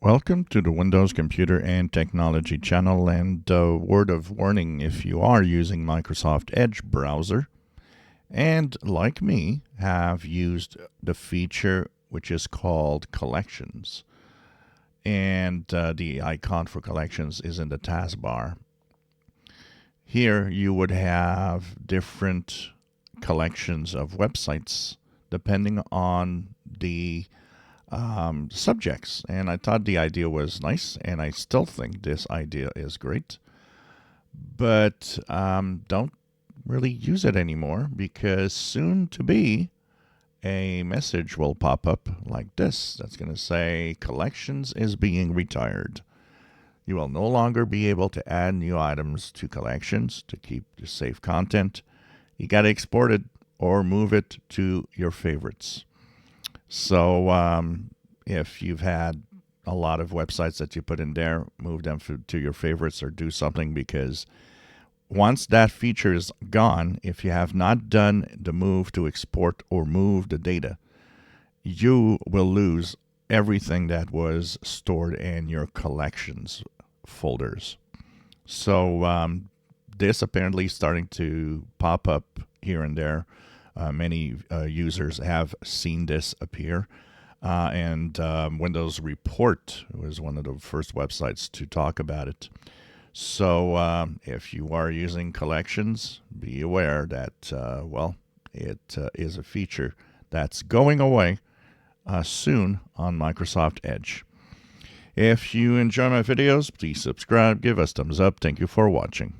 Welcome to the Windows Computer and Technology channel, and a word of warning if you are using Microsoft Edge browser and, like me, have used the feature which is called Collections. And the icon for Collections is in the taskbar. Here you would have different collections of websites depending on the subjects. And I thought the idea was nice, and I still think this idea is great. But don't really use it anymore because soon to be a message will pop up like this that's going to say Collections is being retired. You will no longer be able to add new items to Collections to keep the safe content. You got to export it or move it to your favorites. So if you've had a lot of websites that you put in there, move them to your favorites or do something, because once that feature is gone, if you have not done the move to export or move the data, you will lose everything that was stored in your Collections folders. So this apparently is starting to pop up here and there. Many users have seen this appear. And Windows Report was one of the first websites to talk about it. So if you are using Collections, be aware that, it is a feature that's going away soon on Microsoft Edge. If you enjoy my videos, please subscribe, give us thumbs up. Thank you for watching.